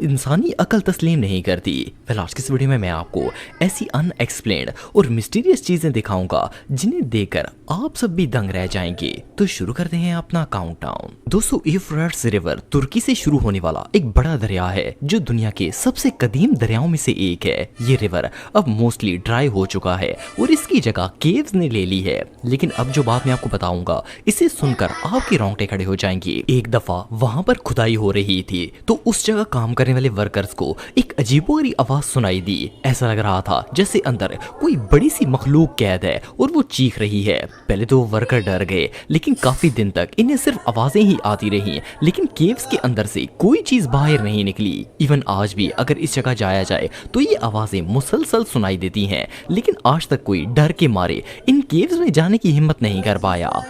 इंसानी अकल तस्लीम नहीं करती। फिर आज की इस वीडियो में मैं आपको ऐसी अनएक्सप्लेन्ड और मिस्टीरियस चीजें दिखाऊंगा जिन्हें देखकर आप सब भी दंग रह जाएंगे। तो शुरू करते हैं अपना काउंटडाउन। दोस्तों, यूफ्रेट्स रिवर तुर्की से शुरू होने वाला एक बड़ा दरिया है जो दुनिया के सबसे कदीम दरियाओं में से एक है। ये रिवर अब मोस्टली ड्राई हो चुका है और इसकी जगह केव्स ने ले ली है। लेकिन अब जो बात मैं आपको बताऊंगा इसे सुनकर आपके रोंगटे खड़े हो जाएंगे। एक दफा वहां पर खुदाई हो रही थी तो उस जगह काम करने वाले वर्कर्स को एक अजीबोगरीब आवाज सुनाई दी। ऐसा लग रहा था जैसे अंदर कोई बड़ी सी मखलूक कैद है और वो चीख रही है। पहले तो वो वर्कर डर गए, लेकिन काफी दिन तक इन्हें सिर्फ आवाजें ही आती रही, लेकिन केव्स के अंदर से कोई चीज बाहर नहीं निकली। इवन आज भी अगर इस जगह जाया जाए तो ये आवाजें मुसलसल सुनाई देती हैं, लेकिन आज तक कोई डर के मारे इन केव्स में जाने की हिम्मत नहीं कर पाया।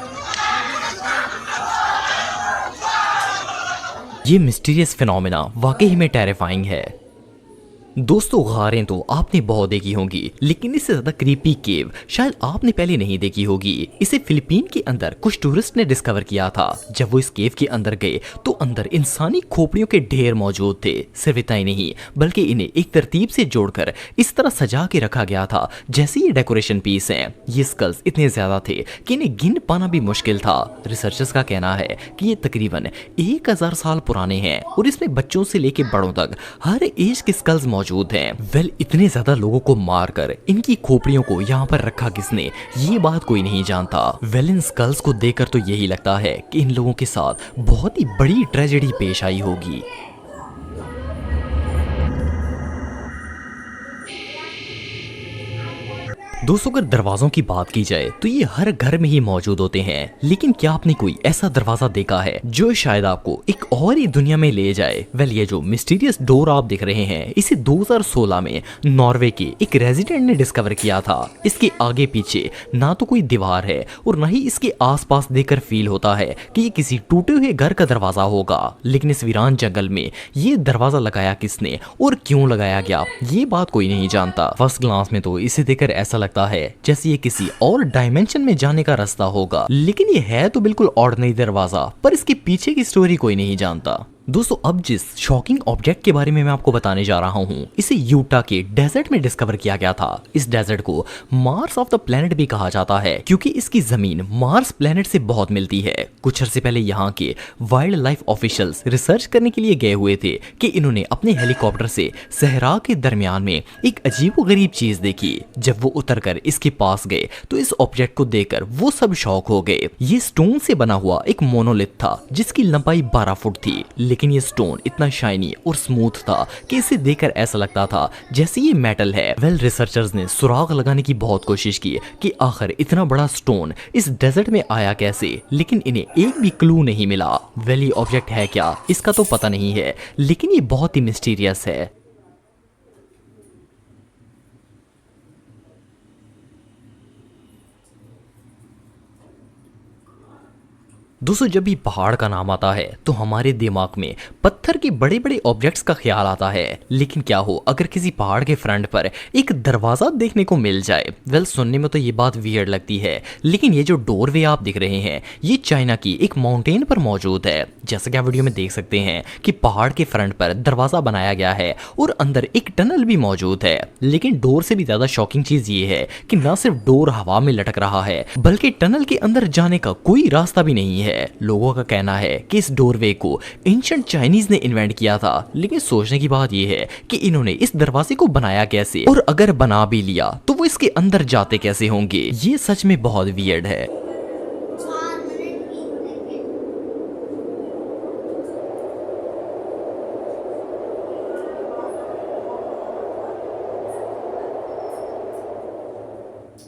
ये मिस्टीरियस फिनोमेना वाकई में टेरिफाइंग है। दोस्तों, गारें तो आपने बहुत देखी होंगी, लेकिन इससे ज्यादा क्रीपी केव शायद आपने पहले नहीं देखी होगी। इसे फिलीपीन के अंदर कुछ टूरिस्ट ने डिस्कवर किया था। जब वो इस केव के अंदर गए तो अंदर इंसानी खोपड़ियों के ढेर मौजूद थे। सिर्फ इतना ही नहीं, बल्कि इन्हें एक तरतीब से जोड़कर इस तरह सजा के रखा गया था जैसे ये डेकोरेशन पीस हैं। ये स्कल्स इतने ज्यादा थे कि इन्हें गिन पाना भी मुश्किल था। रिसर्चर्स का कहना है कि ये तकरीबन 1000 साल पुराने हैं और इसमें बच्चों से लेकर बड़ों तक हर एज के स्कल्स मौजूद हैं। इतने ज्यादा लोगों को मारकर इनकी खोपड़ियों को यहाँ पर रखा किसने, ये बात कोई नहीं जानता। इन स्कल्स को देखकर तो यही लगता है कि इन लोगों के साथ बहुत ही बड़ी ट्रेजेडी पेश आई होगी। दोस्तों, अगर दरवाजों की बात की जाए तो ये हर घर में ही मौजूद होते हैं, लेकिन क्या आपने कोई ऐसा दरवाजा देखा है जो शायद आपको एक और ही दुनिया में ले जाए? ये जो मिस्टीरियस डोर आप देख रहे हैं इसे 2016 में नॉर्वे के एक रेजिडेंट ने डिस्कवर किया था। इसके आगे पीछे ना तो कोई दीवार है और ना ही इसके आसपास देखकर फील होता है कि ये किसी टूटे हुए घर का दरवाजा होगा। लेकिन इस वीरान जंगल में ये दरवाजा लगाया किसने और क्यों लगाया गया, ये बात कोई नहीं जानता। फर्स्ट ग्लांस में तो इसे देखकर ऐसा लगता है जैसे ये किसी और डायमेंशन में जाने का रास्ता होगा, लेकिन ये है तो बिल्कुल ऑर्डिनरी दरवाजा, पर इसके पीछे की स्टोरी कोई नहीं जानता। दोस्तों, अब जिस शॉकिंग ऑब्जेक्ट के बारे में मैं आपको बताने जा रहा हूँ इसे यूटा के डेजर्ट में डिस्कवर किया गया था। इस डेजर्ट को मार्स ऑफ द प्लेनेट भी कहा जाता है क्योंकि इसकी जमीन मार्स प्लेनेट से बहुत मिलती है। कुछ अर्से पहले यहाँ के वाइल्ड लाइफ ऑफिशियल्स रिसर्च करने के लिए गए हुए थे कि इन्होंने अपने हेलीकॉप्टर से सहरा के दरमियान में एक अजीबोगरीब चीज देखी। जब वो उतरकर इसके पास गए तो इस ऑब्जेक्ट को देखकर वो सब शॉक हो गए। ये स्टोन से बना हुआ एक मोनोलिथ था जिसकी लंबाई 12 फुट थी, लेकिन ये स्टोन इतना शाइनी और स्मूथ था कि इसे देखकर ऐसा लगता था जैसे ये मेटल है। रिसर्चर्स ने सुराग लगाने की बहुत कोशिश की कि आखिर इतना बड़ा स्टोन इस डेजर्ट में आया कैसे, लेकिन इन्हें एक भी क्लू नहीं मिला। ये ऑब्जेक्ट है क्या, इसका तो पता नहीं है, लेकिन ये बहुत ही मिस्टीरियस है। दोस्तों, जब भी पहाड़ का नाम आता है तो हमारे दिमाग में पत्थर के बड़े बड़े ऑब्जेक्ट्स का ख्याल आता है, लेकिन क्या हो अगर किसी पहाड़ के फ्रंट पर एक दरवाजा देखने को मिल जाए? सुनने में तो ये बात वियर्ड लगती है, लेकिन ये जो डोरवे आप देख रहे हैं ये चाइना की एक माउंटेन पर मौजूद है। जैसा कि आप वीडियो में देख सकते हैं कि पहाड़ के फ्रंट पर दरवाजा बनाया गया है और अंदर एक टनल भी मौजूद है। लेकिन डोर से भी ज्यादा शॉकिंग चीज ये है कि न सिर्फ डोर हवा में लटक रहा है बल्कि टनल के अंदर जाने का कोई रास्ता भी नहीं है। लोगों का कहना है कि इस डोरवे को एंशिएंट चाइनीज ने इन्वेंट किया था, लेकिन सोचने की बात यह है कि इन्होंने इस दरवाजे को बनाया कैसे, और अगर बना भी लिया तो वो इसके अंदर जाते कैसे होंगे। ये सच में बहुत वियर्ड है।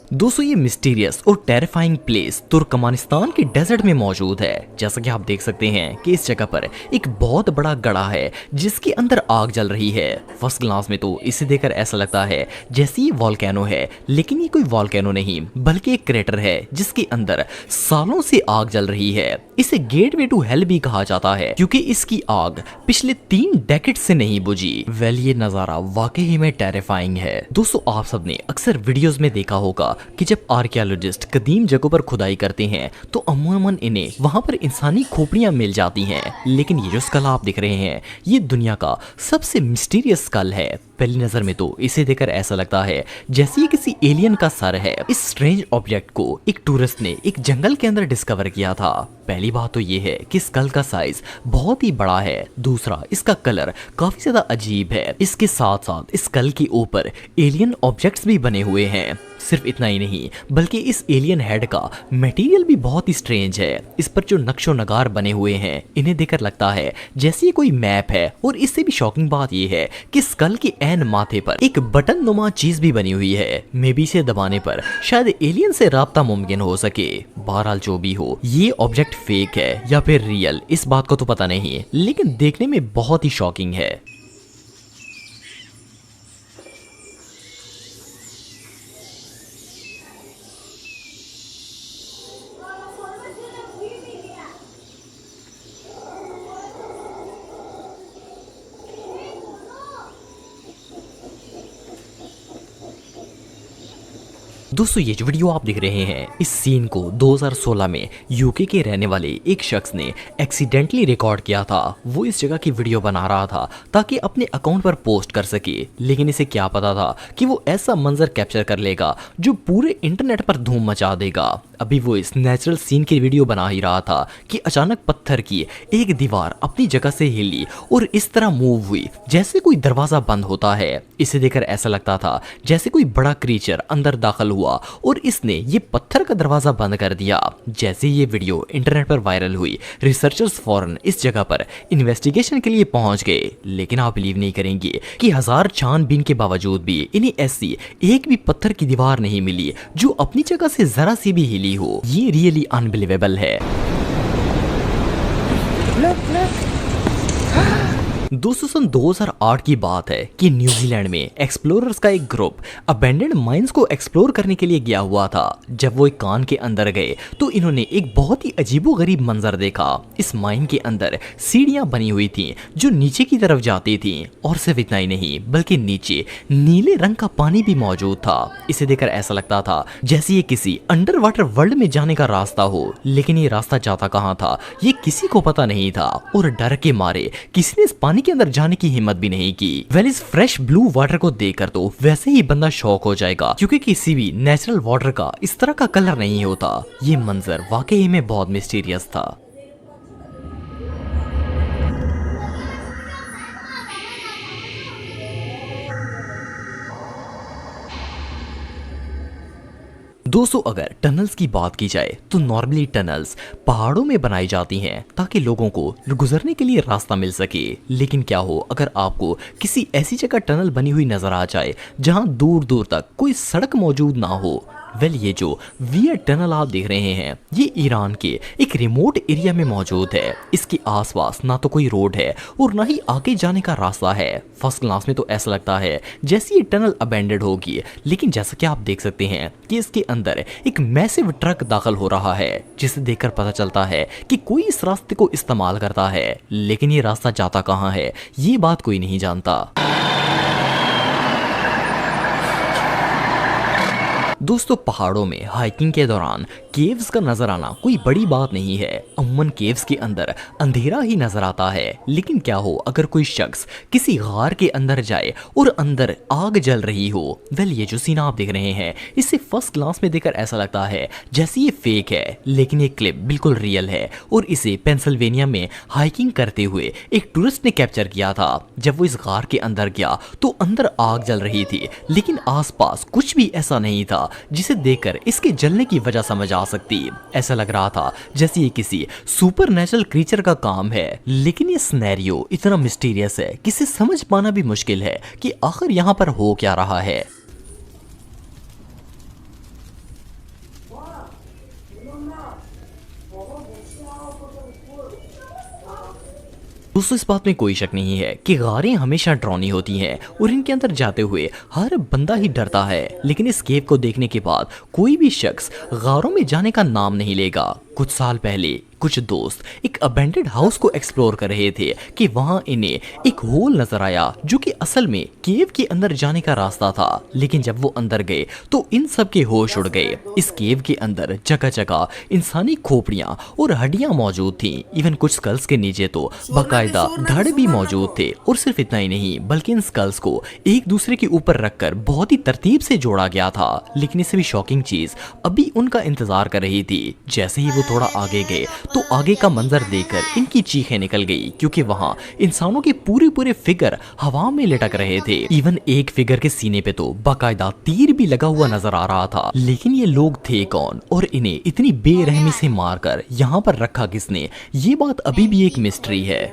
दोस्तों, ये मिस्टीरियस और टेरिफाइंग प्लेस तुर्कमानिस्तान के डेजर्ट में मौजूद है। जैसा कि आप देख सकते हैं कि इस जगह पर एक बहुत बड़ा गड़ा है जिसके अंदर आग जल रही है। फर्स्ट ग्लांस में तो इसे देखकर ऐसा लगता है जैसे ये वॉल्केनो है, लेकिन ये कोई वॉल्केनो नहीं बल्कि एक क्रेटर है जिसके अंदर सालों से आग जल रही है। इसे गेटवे टू हेल भी कहा जाता है क्योंकि इसकी आग पिछले 3 डेकेड से नहीं बुझी। ये नजारा वाकई में टेरिफाइंग है। दोस्तों, आप सबने अक्सर वीडियोस में देखा होगा कि जब आर्कियोलॉजिस्ट कदीम जगहों पर खुदाई करते हैं तो अमूमन इन्हें वहां पर इंसानी खोपड़ियां मिल जाती हैं, लेकिन ये जो स्कल आप देख रहे हैं ये दुनिया का सबसे मिस्टीरियस स्कल है। पहली नजर में तो इसे देखकर ऐसा लगता है जैसे ये किसी एलियन का सर है। इस स्ट्रेंज ऑब्जेक्ट को एक टूरिस्ट ने एक जंगल के अंदर डिस्कवर किया था। पहली बात तो ये है कि स्कल का साइज बहुत ही बड़ा है, दूसरा इसका कलर काफी ज्यादा अजीब है। इसके साथ साथ इस स्कल के ऊपर एलियन ऑब्जेक्ट्स भी बने हुए हैं। सिर्फ इतना ही नहीं बल्कि इस एलियन हेड का मटेरियल भी बहुत ही स्ट्रेंज है। इस पर जो नक्शो नगार बने हुए हैं इन्हें देखकर लगता है जैसे ये कोई मैप है। और इससे भी शॉकिंग बात ये है कि स्कल के एन माथे पर एक बटन नुमा चीज भी बनी हुई है। मे बी इसे दबाने पर शायद एलियन से राब्ता मुमकिन हो सके। बहरहाल जो भी हो ये ऑब्जेक्ट फेक है या फिर रियल इस बात को तो पता नहीं, लेकिन देखने में बहुत ही शॉकिंग है। दोस्तों ये जो वीडियो आप देख रहे हैं इस सीन को 2016 में यूके के रहने वाले एक शख्स ने एक्सीडेंटली रिकॉर्ड किया था। वो इस जगह की वीडियो बना रहा था ताकि अपने अकाउंट पर पोस्ट कर सके, लेकिन इसे क्या पता था कि वो ऐसा मंजर कैप्चर कर लेगा जो पूरे इंटरनेट पर धूम मचा देगा। अभी वो इस नेचुरल सीन की वीडियो बना ही रहा था कि अचानक पत्थर की एक दीवार अपनी जगह से हिली और इस तरह मूव हुई जैसे कोई दरवाजा बंद होता है। इसे देखकर ऐसा लगता था जैसे कोई बड़ा क्रीचर अंदर दाखिल हुआ और इसने ये पत्थर का दरवाजा बंद कर दिया। जैसे ये वीडियो इंटरनेट पर वायरल हुई रिसर्चर्स फौरन इस जगह पर इन्वेस्टिगेशन के लिए पहुंच गए, लेकिन आप बिलीव नहीं करेंगे कि हजार छानबीन के बावजूद भी इन्हें ऐसी एक भी पत्थर की दीवार नहीं मिली जो अपनी जगह से जरा सी भी हिली हो। ये रियली अनबिलीवेबल है। दोस्तों सन 2008 की बात है कि न्यूजीलैंड में एक्सप्लोरर्स का एक ग्रुप अबेंडेंड माइंस को एक्सप्लोर करने के लिए गया हुआ था। जब वो एक कान के अंदर गए तो इन्होंने एक बहुत ही अजीबोगरीब मंजर देखा। इस माइन के अंदर सीढ़ियां बनी हुई थीं जो नीचे की तरफ जाती थीं, और सिर्फ इतना ही नहीं बल्कि नीचे नीले रंग का पानी भी मौजूद था। इसे देखकर ऐसा लगता था जैसे ये किसी अंडर वाटर वर्ल्ड में जाने का रास्ता हो, लेकिन ये रास्ता जाता कहाँ था ये किसी को पता नहीं था और डर के मारे किसी ने इस पानी के अंदर जाने की हिम्मत भी नहीं की। वेल इस फ्रेश ब्लू वाटर को देखकर तो वैसे ही बंदा शॉक हो जाएगा, क्योंकि किसी भी नेचुरल वाटर का इस तरह का कलर नहीं होता। ये मंजर वाकई में बहुत मिस्टीरियस था। दोस्तों अगर टनल्स की बात की जाए तो नॉर्मली टनल्स पहाड़ों में बनाई जाती हैं ताकि लोगों को गुजरने के लिए रास्ता मिल सके। लेकिन क्या हो अगर आपको किसी ऐसी जगह टनल बनी हुई नजर आ जाए जहां दूर दूर तक कोई सड़क मौजूद ना हो। वेल ये जो वियर्ड टनल आप देख रहे हैं ये ईरान के एक रिमोट एरिया में मौजूद है। इसके आसपास ना तो कोई रोड है और ना ही आगे जाने का रास्ता है। फर्स्ट क्लास में तो ऐसा लगता है जैसे ये टनल अबेंडेड होगी, लेकिन जैसा कि आप देख सकते हैं कि इसके अंदर एक मैसिव ट्रक दाखिल हो रहा है, जिसे देखकर पता चलता है कि कोई इस रास्ते को इस्तेमाल करता है। लेकिन ये रास्ता जाता कहाँ है ये बात कोई नहीं जानता। दोस्तों पहाड़ों में हाइकिंग के दौरान केव्स का नजर आना कोई बड़ी बात नहीं है। अमूमन केव्स के अंदर अंधेरा ही नजर आता है, लेकिन क्या हो अगर कोई शख्स किसी गार के अंदर जाए और अंदर आग जल रही हो। वेल ये जो सीन आप देख रहे हैं इसे फर्स्ट क्लास में देखकर ऐसा लगता है जैसे ये फेक है, लेकिन ये क्लिप बिल्कुल रियल है और इसे पेंसिल्वेनिया में हाइकिंग करते हुए एक टूरिस्ट ने कैप्चर किया था। जब वो इस गार के अंदर गया तो अंदर आग जल रही थी, लेकिन आसपास कुछ भी ऐसा नहीं था जिसे देखकर इसके जलने की वजह समझ आ सकती। ऐसा लग रहा था जैसे ये किसी सुपर नेचुरल क्रीचर का काम है। लेकिन ये सिनेरियो इतना मिस्टीरियस है कि इसे समझ पाना भी मुश्किल है कि आखिर यहाँ पर हो क्या रहा है। दोस्तों इस बात में कोई शक नहीं है कि गारें हमेशा डरावनी होती हैं और इनके अंदर जाते हुए हर बंदा ही डरता है। लेकिन इस केव को देखने के बाद कोई भी शख्स गारों में जाने का नाम नहीं लेगा। कुछ साल पहले कुछ दोस्त एक अबेंडेड हाउस को एक्सप्लोर कर रहे थे कि वहां इन्हें एक होल नजर आया जो कि असल में केव के अंदर जाने का रास्ता था। लेकिन जब वो अंदर गए तो इन सब के होश उड़ गए। इस केव के अंदर जगह जगह इंसानी खोपड़ियां और हड्डियां मौजूद थीं। इवन कुछ स्कल्स के नीचे तो बाकायदा धड़ भी मौजूद थे। और सिर्फ इतना ही नहीं बल्कि इन स्कल्स को एक दूसरे के ऊपर रखकर बहुत ही तरतीब से जोड़ा गया था। लेकिन इससे भी शॉकिंग चीज अभी उनका इंतजार कर रही थी। जैसे ही वो थोड़ा आगे गए तो आगे का मंजर देखकर इनकी चीखें निकल गई, क्योंकि वहां इंसानों के पूरे फिगर हवा में लटक रहे थे। इवन एक फिगर के सीने पे तो बाकायदा तीर भी लगा हुआ नजर आ रहा था। लेकिन ये लोग थे कौन और इन्हें इतनी बेरहमी से मारकर यहाँ पर रखा किसने, ये बात अभी भी एक मिस्ट्री है।